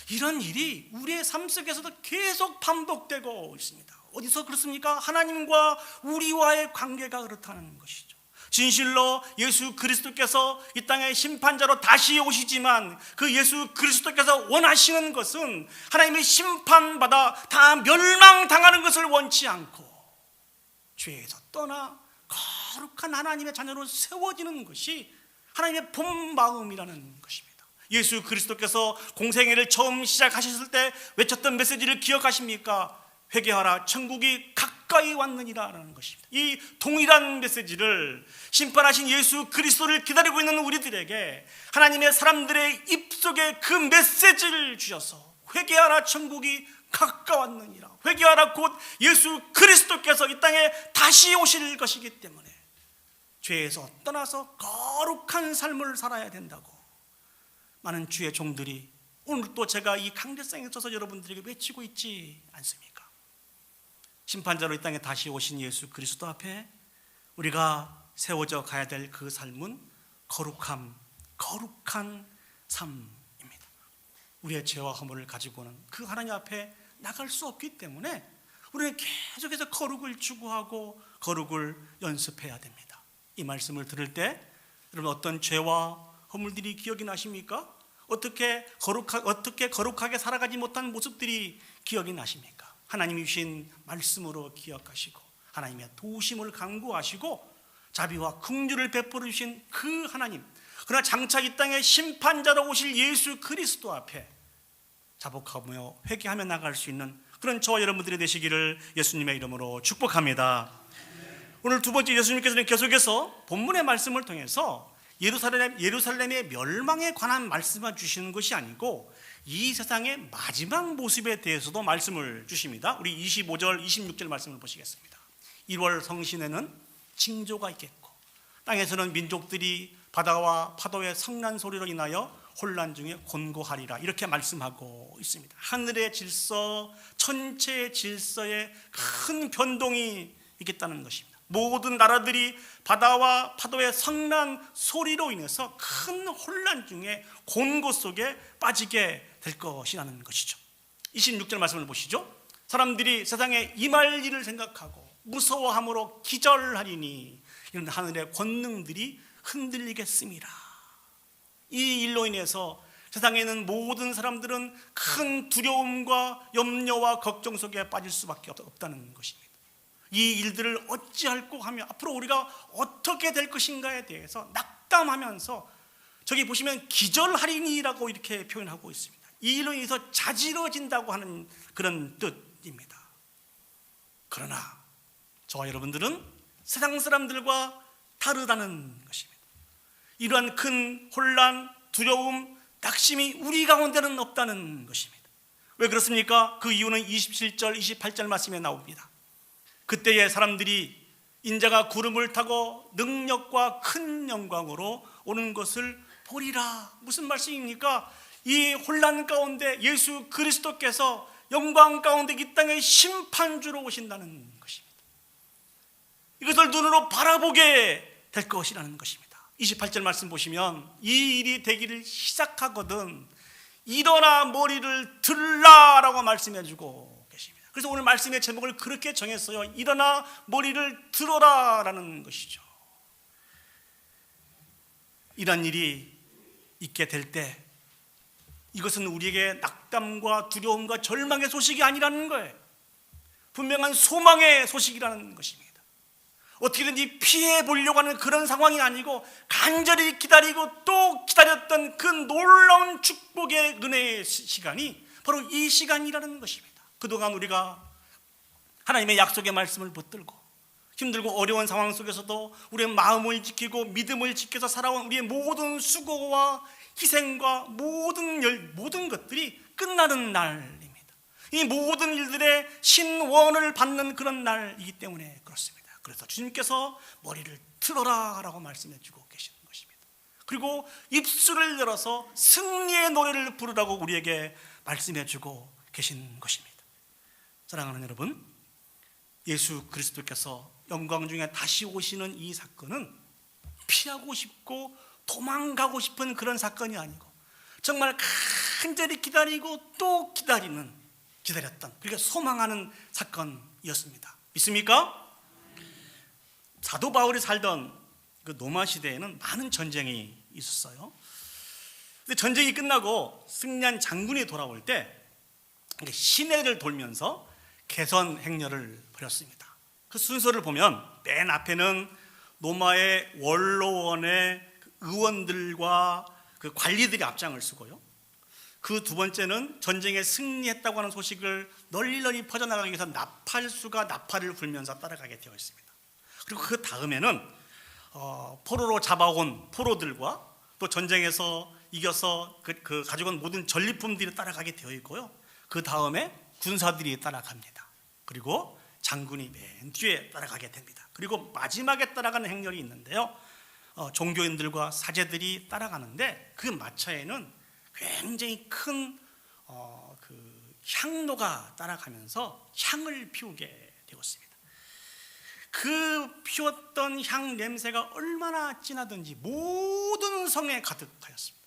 이런 일이 우리의 삶 속에서도 계속 반복되고 있습니다. 어디서 그렇습니까? 하나님과 우리와의 관계가 그렇다는 것이죠. 진실로 예수 그리스도께서 이 땅의 심판자로 다시 오시지만 그 예수 그리스도께서 원하시는 것은 하나님의 심판받아 다 멸망당하는 것을 원치 않고 죄에서 떠나 거룩한 하나님의 자녀로 세워지는 것이 하나님의 본 마음이라는 것입니다. 예수 그리스도께서 공생애를 처음 시작하셨을 때 외쳤던 메시지를 기억하십니까? 회개하라 천국이 가까이 왔느니라라는 것입니다. 이 동일한 메시지를 심판하신 예수 그리스도를 기다리고 있는 우리들에게 하나님의 사람들의 입속에 그 메시지를 주셔서 회개하라 천국이 가까웠느니라, 회개하라 곧 예수 그리스도께서 이 땅에 다시 오실 것이기 때문에 죄에서 떠나서 거룩한 삶을 살아야 된다고 많은 주의 종들이 오늘 또 제가 이 강대상에 서서 여러분들에게 외치고 있지 않습니까? 심판자로 이 땅에 다시 오신 예수 그리스도 앞에 우리가 세워져 가야 될 그 삶은 거룩한 삶입니다. 우리의 죄와 허물을 가지고는 그 하나님 앞에 나갈 수 없기 때문에 우리는 계속해서 거룩을 추구하고 거룩을 연습해야 됩니다. 이 말씀을 들을 때 여러분 어떤 죄와 허물들이 기억이 나십니까? 어떻게 거룩하게 살아가지 못한 모습들이 기억이 나십니까? 하나님이 주신 말씀으로 기억하시고 하나님의 도우심을 간구하시고 자비와 긍휼을 베풀어 주신 그 하나님, 그러나 장차 이 땅에 심판자로 오실 예수 그리스도 앞에 자복하며 회개하며 나갈 수 있는 그런 저와 여러분들이 되시기를 예수님의 이름으로 축복합니다. 오늘 두 번째, 예수님께서는 계속해서 본문의 말씀을 통해서 예루살렘의 멸망에 관한 말씀만 주시는 것이 아니고 이 세상의 마지막 모습에 대해서도 말씀을 주십니다. 우리 25절 26절 말씀을 보시겠습니다. 1월 성신에는 징조가 있겠고 땅에서는 민족들이 바다와 파도의 성난 소리로 인하여 혼란 중에 곤고하리라, 이렇게 말씀하고 있습니다. 하늘의 질서, 천체의 질서에 큰 변동이 있겠다는 것입니다. 모든 나라들이 바다와 파도의 성난 소리로 인해서 큰 혼란 중에 곤고 속에 빠지게 될 것이라는 것이죠. 26절 말씀을 보시죠. 사람들이 세상에 임할 일을 생각하고 무서워함으로 기절하리니 이런 하늘의 권능들이 흔들리겠습니다. 이 일로 인해서 세상에 있는 모든 사람들은 큰 두려움과 염려와 걱정 속에 빠질 수밖에 없다는 것입니다. 이 일들을 어찌할꼬 하며 앞으로 우리가 어떻게 될 것인가에 대해서 낙담하면서 저기 보시면 기절하리니라고 이렇게 표현하고 있습니다. 이 일로 인해서 자지러진다고 하는 그런 뜻입니다. 그러나 저와 여러분들은 세상 사람들과 다르다는 것입니다. 이러한 큰 혼란, 두려움, 낙심이 우리 가운데는 없다는 것입니다. 왜 그렇습니까? 그 이유는 27절, 28절 말씀에 나옵니다. 그때의 사람들이 인자가 구름을 타고 능력과 큰 영광으로 오는 것을 보리라. 무슨 말씀입니까? 이 혼란 가운데 예수 그리스도께서 영광 가운데 이 땅의 심판주로 오신다는 것입니다. 이것을 눈으로 바라보게 될 것이라는 것입니다. 28절 말씀 보시면 이 일이 되기를 시작하거든 일어나 머리를 들라라고 말씀해 주고 계십니다. 그래서 오늘 말씀의 제목을 그렇게 정했어요. 일어나 머리를 들어라라는 것이죠. 이런 일이 있게 될 때 이것은 우리에게 낙담과 두려움과 절망의 소식이 아니라는 거예요. 분명한 소망의 소식이라는 것입니다. 어떻게든지 피해 보려고 하는 그런 상황이 아니고 간절히 기다리고 또 기다렸던 그 놀라운 축복의 은혜의 시간이 바로 이 시간이라는 것입니다. 그동안 우리가 하나님의 약속의 말씀을 붙들고 힘들고 어려운 상황 속에서도 우리의 마음을 지키고 믿음을 지켜서 살아온 우리의 모든 수고와 희생과 모든 것들이 끝나는 날입니다. 이 모든 일들의 신원을 받는 그런 날이기 때문에 그렇습니다. 그래서 주님께서 머리를 틀어라 라고 말씀해 주고 계시는 것입니다. 그리고 입술을 열어서 승리의 노래를 부르라고 우리에게 말씀해 주고 계신 것입니다. 사랑하는 여러분, 예수 그리스도께서 영광 중에 다시 오시는 이 사건은 피하고 싶고 도망가고 싶은 그런 사건이 아니고 정말 간절히 기다리고 또 기다렸던, 그렇게 소망하는 사건이었습니다. 믿습니까? 사도 바울이 살던 그 로마 시대에는 많은 전쟁이 있었어요. 근데 전쟁이 끝나고 승리한 장군이 돌아올 때 시내를 돌면서 개선 행렬을 벌였습니다. 그 순서를 보면 맨 앞에는 로마의 원로원의 의원들과 그 관리들이 앞장을 서고요. 그 두 번째는 전쟁에 승리했다고 하는 소식을 널리 퍼져나가기 위해서 나팔수가 나팔을 불면서 따라가게 되어 있습니다. 그리고 그 다음에는 포로로 잡아온 포로들과 또 전쟁에서 이겨서 가지고 온 모든 전리품들이 따라가게 되어 있고요. 그 다음에 군사들이 따라갑니다. 그리고 장군이 맨 뒤에 따라가게 됩니다. 그리고 마지막에 따라가는 행렬이 있는데요, 종교인들과 사제들이 따라가는데 그 마차에는 굉장히 큰 향로가 따라가면서 향을 피우게 되었습니다. 그 피웠던 향 냄새가 얼마나 진하든지 모든 성에 가득하였습니다.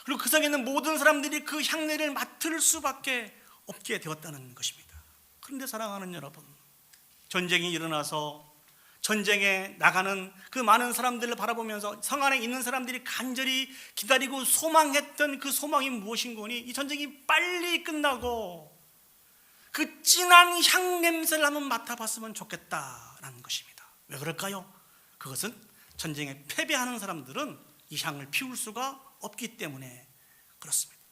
그리고 그 성에 있는 모든 사람들이 그 향내를 맡을 수밖에 없게 되었다는 것입니다. 그런데 사랑하는 여러분, 전쟁이 일어나서 전쟁에 나가는 그 많은 사람들을 바라보면서 성 안에 있는 사람들이 간절히 기다리고 소망했던 그 소망이 무엇인고니 이 전쟁이 빨리 끝나고 그 진한 향 냄새를 한번 맡아봤으면 좋겠다라는 것입니다. 왜 그럴까요? 그것은 전쟁에 패배하는 사람들은 이 향을 피울 수가 없기 때문에 그렇습니다.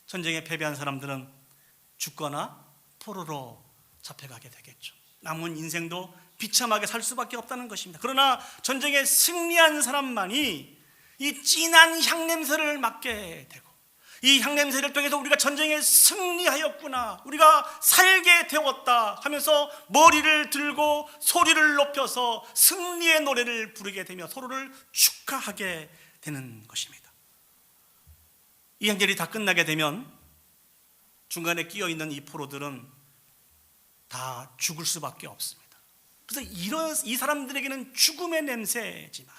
전쟁에 패배한 사람들은 죽거나 포로로 잡혀가게 되겠죠. 남은 인생도 비참하게 살 수밖에 없다는 것입니다. 그러나 전쟁에 승리한 사람만이 이 진한 향냄새를 맡게 되고 이 향냄새를 통해서 우리가 전쟁에 승리하였구나, 우리가 살게 되었다 하면서 머리를 들고 소리를 높여서 승리의 노래를 부르게 되며 서로를 축하하게 되는 것입니다. 이 행렬이 다 끝나게 되면 중간에 끼어있는 이 포로들은 다 죽을 수밖에 없습니다. 그래서 이 사람들에게는 죽음의 냄새지만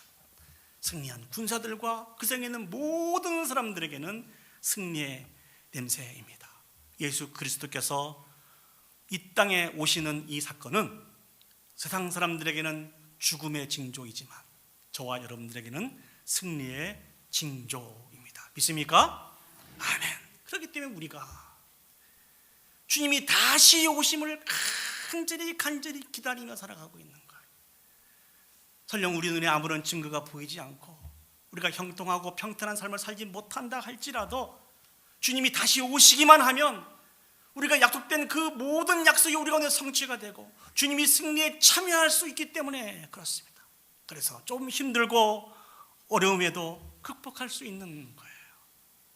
승리한 군사들과 그 성에 있는 모든 사람들에게는 승리의 냄새입니다. 예수 그리스도께서 이 땅에 오시는 이 사건은 세상 사람들에게는 죽음의 징조이지만 저와 여러분들에게는 승리의 징조입니다. 믿습니까? 아멘. 그렇기 때문에 우리가 주님이 다시 오심을 간절히 기다리며 살아가고 있는 거예요. 설령 우리 눈에 아무런 증거가 보이지 않고 우리가 형통하고 평탄한 삶을 살지 못한다 할지라도 주님이 다시 오시기만 하면 우리가 약속된 그 모든 약속이 우리 가운데 성취가 되고 주님이 승리에 참여할 수 있기 때문에 그렇습니다. 그래서 좀 힘들고 어려움에도 극복할 수 있는 거예요.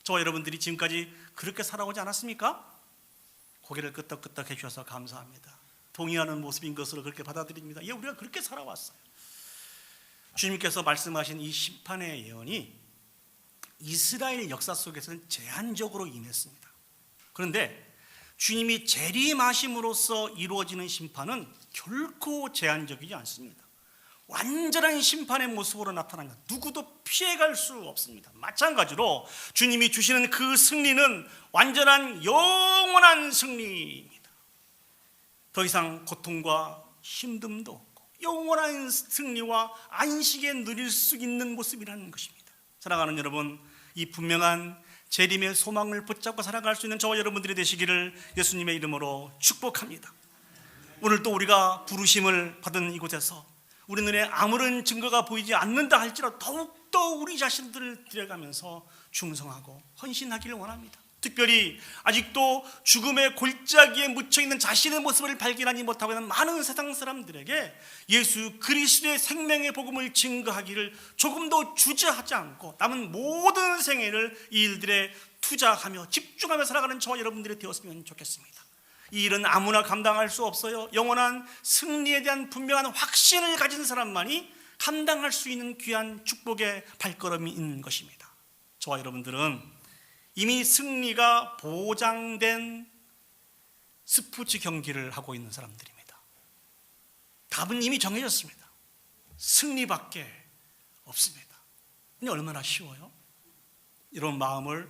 저와 여러분들이 지금까지 그렇게 살아오지 않았습니까? 고개를 끄덕끄덕 해주셔서 감사합니다. 동의하는 모습인 것으로 그렇게 받아들입니다. 예, 우리가 그렇게 살아왔어요. 주님께서 말씀하신 이 심판의 예언이 이스라엘 역사 속에서는 제한적으로 임했습니다. 그런데 주님이 재림하심으로써 이루어지는 심판은 결코 제한적이지 않습니다. 완전한 심판의 모습으로 나타납니다. 누구도 피해갈 수 없습니다. 마찬가지로 주님이 주시는 그 승리는 완전한 영원한 승리입니다. 더 이상 고통과 힘듦도 없고 영원한 승리와 안식에 누릴 수 있는 모습이라는 것입니다. 사랑하는 여러분, 이 분명한 재림의 소망을 붙잡고 살아갈 수 있는 저와 여러분들이 되시기를 예수님의 이름으로 축복합니다. 오늘 또 우리가 부르심을 받은 이곳에서 우리 눈에 아무런 증거가 보이지 않는다 할지라도 더욱더 우리 자신들을 들여가면서 충성하고 헌신하기를 원합니다. 특별히 아직도 죽음의 골짜기에 묻혀있는 자신의 모습을 발견하지 못하고 있는 많은 세상 사람들에게 예수 그리스도의 생명의 복음을 증거하기를 조금도 주저하지 않고 남은 모든 생애를 이 일들에 투자하며 집중하며 살아가는 저와 여러분들이 되었으면 좋겠습니다. 이 일은 아무나 감당할 수 없어요. 영원한 승리에 대한 분명한 확신을 가진 사람만이 감당할 수 있는 귀한 축복의 발걸음인 것입니다. 저와 여러분들은 이미 승리가 보장된 스포츠 경기를 하고 있는 사람들입니다. 답은 이미 정해졌습니다. 승리밖에 없습니다. 근데 얼마나 쉬워요? 이런 마음을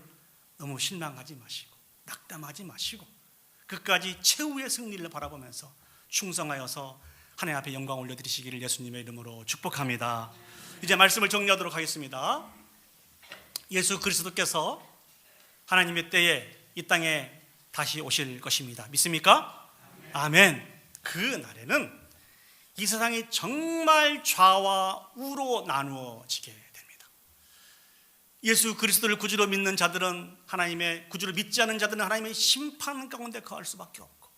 너무 실망하지 마시고 낙담하지 마시고 끝까지 최후의 승리를 바라보면서 충성하여서 하나님 앞에 영광 올려드리시기를 예수님의 이름으로 축복합니다. 이제 말씀을 정리하도록 하겠습니다. 예수 그리스도께서 하나님의 때에 이 땅에 다시 오실 것입니다. 믿습니까? 아멘. 그 날에는 이 세상이 정말 좌와 우로 나누어지게 됩니다. 예수 그리스도를 구주로 믿는 자들은 하나님의 구주를 믿지 않은 자들은 하나님의 심판 가운데 거할 수밖에 없고,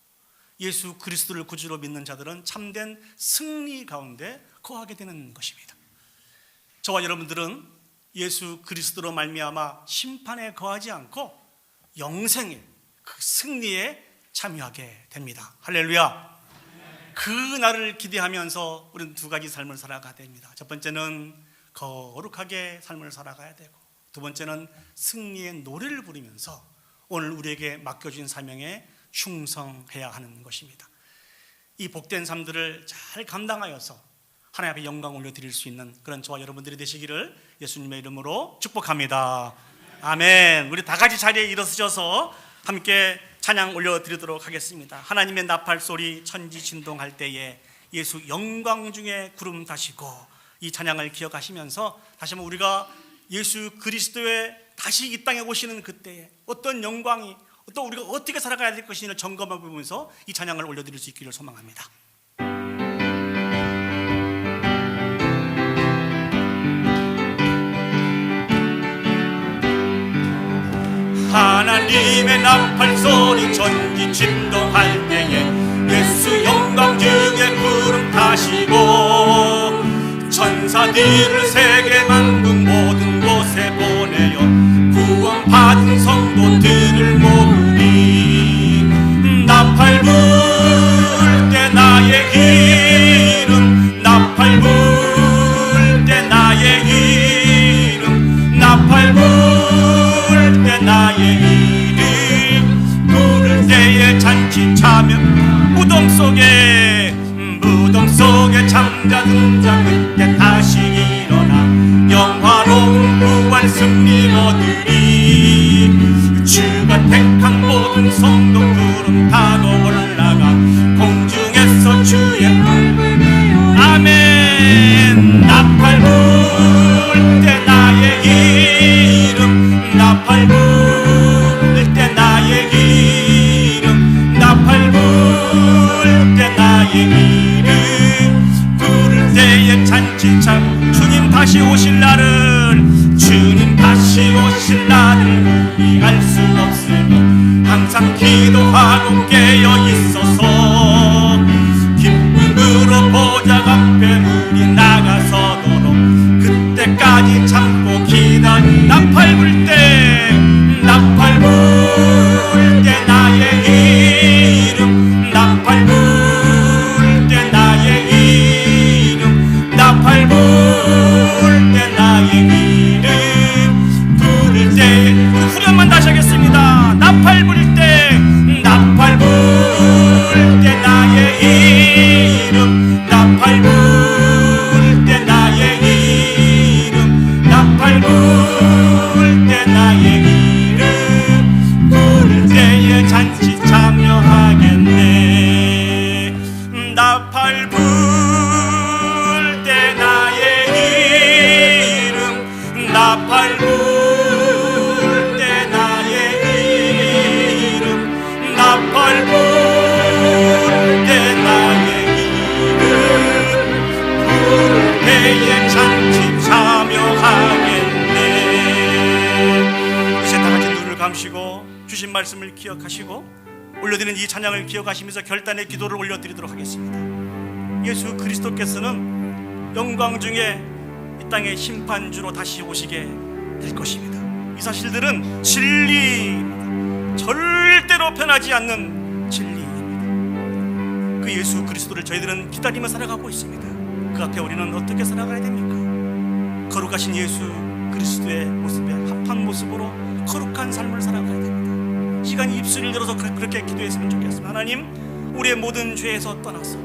예수 그리스도를 구주로 믿는 자들은 참된 승리 가운데 거하게 되는 것입니다. 저와 여러분들은 예수 그리스도로 말미암아 심판에 거하지 않고 영생의 그 승리에 참여하게 됩니다. 할렐루야. 그 날을 기대하면서 우리는 두 가지 삶을 살아가야 됩니다. 첫 번째는 거룩하게 삶을 살아가야 되고, 두 번째는 승리의 노래를 부르면서 오늘 우리에게 맡겨진 사명에 충성해야 하는 것입니다. 이 복된 삶들을 잘 감당하여서 하나님 앞에 영광 올려드릴 수 있는 그런 저와 여러분들이 되시기를 예수님의 이름으로 축복합니다. 아멘. 우리 다 같이 자리에 일어서셔서 함께 찬양 올려드리도록 하겠습니다. 하나님의 나팔 소리 천지 진동할 때에 예수 영광 중에 구름 다시고, 이 찬양을 기억하시면서 다시 한번 우리가 예수 그리스도의 다시 이 땅에 오시는 그때에 어떤 영광이, 또 우리가 어떻게 살아가야 될 것인지를 점검해 보면서 이 찬양을 올려드릴 수 있기를 소망합니다. 하나님의 나팔 소리 천지 진동할 때에 예수 영광 중에 구름 타시고, 천사들을 세계 만국 모든 곳에 보내어 구원받은 성도들을 모으니, 나팔 불 때 나의 이름, 나팔 불 때 나의 이름, 나팔 불 때 나의 이름 부를 때에 잔치 참여, 무덤 속에 잠자든 자 그때 다시 일어나 영화로운 부활 승리 얻으리. 주가 택한 모든 성도 구름 타고 올라가 공중에서 주의 얼굴 배워. 아멘. 나팔 불 때 나의 이름, 나팔 불 때 나의 이름, 나팔 불 때 나의 이름 부를 때에 잔치 참. 주님 다시 오실 날을, 주님 다시 오실 날을 우리 알 수 없으니 항상 기도하고 깨어 있어서 기쁨으로 보좌 앞에 우리 나가서도록 그때까지 참고 기다리. 나팔 불 때, 나팔 불 때 나의 이름, 나팔 불 때 나의 이름, 나팔 불 때 나의 이름 부를 때. 후렴만 다시 하겠습니다. 나팔 불 때, 나팔 불 때 나의 이름, 나팔 불 때 나의 이름, 나팔 불 때 나의 이름 부를 때에 잔치 참여하겠네. 나팔 불 때 나의 이름, 나팔 불 때 나의 이름, 나팔 불 때 나의 이름 부를 때에 잔치 참여하겠네. 이제 다 같이 눈을 감시고 주신 말씀을 기억하시고 올려드리는 이 찬양을 기억하시면서 결단의 기도를 올려드리도록 하겠습니다. 예수 그리스도께서는 영광 중에 이 땅의 심판주로 다시 오시게 될 것입니다. 이 사실들은 진리입니다. 절대로 변하지 않는 진리입니다. 그 예수 그리스도를 저희들은 기다리며 살아가고 있습니다. 그 앞에 우리는 어떻게 살아가야 됩니까? 거룩하신 예수 그리스도의 모습에 합한 모습으로 거룩한 삶을 살아가야 됩니다. 시간이 입술을 열어서 그렇게 기도했으면 좋겠습니다. 하나님, 우리의 모든 죄에서 떠나서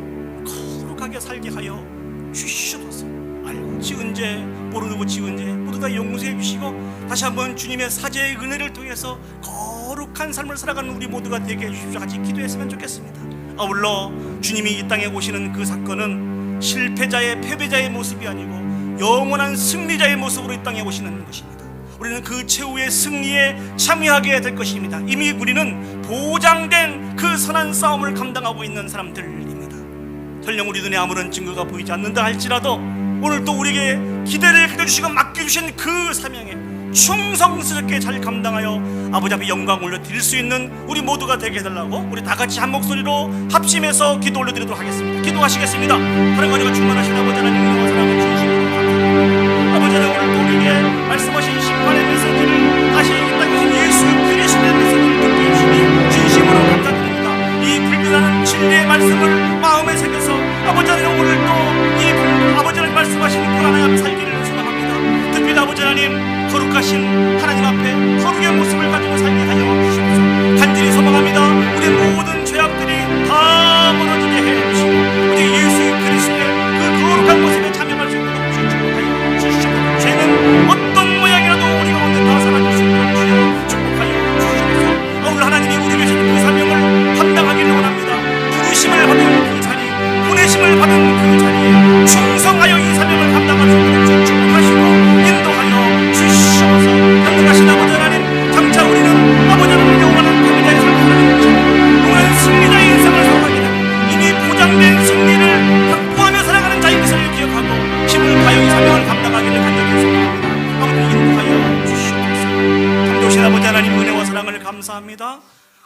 거룩하게 살게 하여 주시옵소서. 알고 지은 죄, 모르고 지은 죄 모두 다 용서해 주시고 다시 한번 주님의 사죄의 은혜를 통해서 거룩한 삶을 살아가는 우리 모두가 되게 해주십시오. 같이 기도했으면 좋겠습니다. 아울러 주님이 이 땅에 오시는 그 사건은 실패자의 패배자의 모습이 아니고 영원한 승리자의 모습으로 이 땅에 오시는 것입니다. 우리는 그 최후의 승리에 참여하게 될 것입니다. 이미 우리는 보장된 그 선한 싸움을 감당하고 있는 사람들입니다. 설령 우리 눈에 아무런 증거가 보이지 않는다 할지라도 오늘 또 우리에게 기대를 해주시고 맡겨주신 그 사명에 충성스럽게 잘 감당하여 아버지 앞에 영광 올려드릴 수 있는 우리 모두가 되게 해달라고 우리 다 같이 한 목소리로 합심해서 기도 올려드리도록 하겠습니다. 기도하시겠습니다. 사랑하니가 충만하신 아버지 하나님, 은혜와 사랑을 주시옵소서. 아버지 하나님, 오늘도 우리에게 말씀하신 심판의 메시지를 다시 이 땅에 오신 예수 그리스도의 메시지를 듣게 해주시니 진심으로 감사드립니다. 이 불변하는 진리의 말씀을 마음에 새겨서 아버지 하나님, 오늘도 이 아버지 하나님 말씀하신 그 하나님 살기를 소망합니다. 특별히 아버지 하나님, 거룩하신 하나님 앞에 거룩의 모습을 가지고 살게 하여 주시옵소서. 간절히 소망합니다. 우리 모든 죄악들이 다 무너지게 해 주시고 우리 예수 그리스도의 그 거룩한 모습에 참여할 수 있도록 축복하여 주시옵소서. 죄는 어떤 모양이라도 우리 가운데 다 사라질 수 있도록 주여 축복하여 주시옵소서. 오늘 하나님이 우리 계신 그 사명을 감당하기를 원합니다. 부르심을 받은 그 자리, 보내심을 받은 그 자리에 충성하여 이 사명을 감당할 수 있도록 주여 축복하시고 인도하여 주시옵소서. 강력하신 아버지 하나님, 장차 우리는 아버지 하나님 영원한 패배자의 삶을 살아가는 것입니다. 영원한 승리자의 인생을 살아가게 되고 이미 보장된 승리를 확보하며 살아가는 자인 것을 기억하고 힘을 다하여 이 사명을 감당하기를 간절히 소망합니다. 아버지 인도하여 주시옵소서. 참되신 아버지 하나님, 은혜와 사랑을 감사합니다.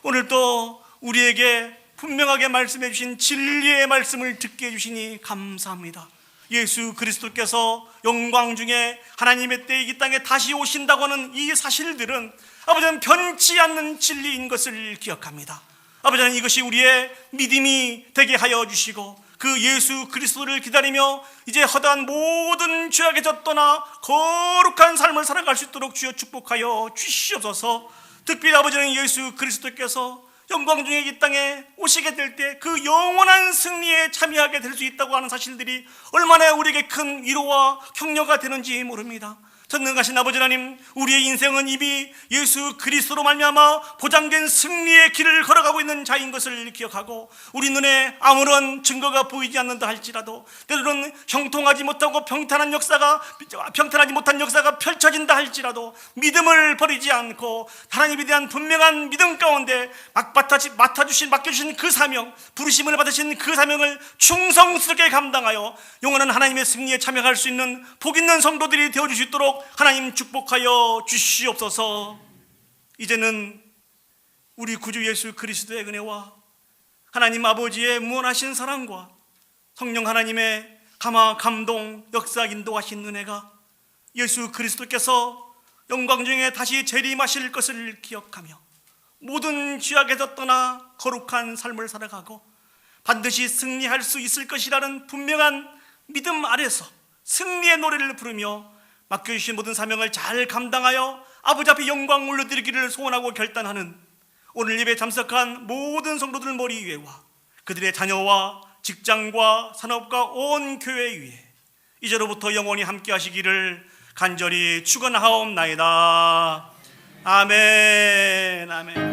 오늘 또 우리에게 분명하게 말씀해 주신 진리의 말씀을 듣게 해주시니 감사합니다. 예수 그리스도께서 영광 중에 하나님의 때 이 땅에 다시 오신다고 하는 이 사실들은 아버지는 변치 않는 진리인 것을 기억합니다. 아버지는 이것이 우리의 믿음이 되게 하여 주시고 그 예수 그리스도를 기다리며 이제 허다한 모든 죄악에서 떠나 거룩한 삶을 살아갈 수 있도록 주여 축복하여 주시옵소서. 특별히 아버지는 예수 그리스도께서 영광 중에 이 땅에 오시게 될 때 그 영원한 승리에 참여하게 될 수 있다고 하는 사실들이 얼마나 우리에게 큰 위로와 격려가 되는지 모릅니다. 전능하신 아버지 하나님, 우리의 인생은 이미 예수 그리스도로 말미암아 보장된 승리의 길을 걸어가고 있는 자인 것을 기억하고 우리 눈에 아무런 증거가 보이지 않는다 할지라도 때로는 형통하지 못하고 평탄하지 못한 역사가 펼쳐진다 할지라도 믿음을 버리지 않고 하나님에 대한 분명한 믿음 가운데 맡겨주신 그 사명, 부르심을 받으신 그 사명을 충성스럽게 감당하여 영원한 하나님의 승리에 참여할 수 있는 복 있는 성도들이 되어줄 수 있도록 하나님 축복하여 주시옵소서. 이제는 우리 구주 예수 그리스도의 은혜와 하나님 아버지의 무한하신 사랑과 성령 하나님의 감동 역사 인도하신 은혜가 예수 그리스도께서 영광 중에 다시 재림하실 것을 기억하며 모든 죄악에서 떠나 거룩한 삶을 살아가고 반드시 승리할 수 있을 것이라는 분명한 믿음 아래서 승리의 노래를 부르며 맡겨주신 모든 사명을 잘 감당하여 아버지 앞에 영광 올려드리기를 소원하고 결단하는 오늘 예배에 참석한 모든 성도들 머리 위에와 그들의 자녀와 직장과 산업과 온 교회 위에 이제로부터 영원히 함께 하시기를 간절히 축원하옵나이다. 아멘. 아멘.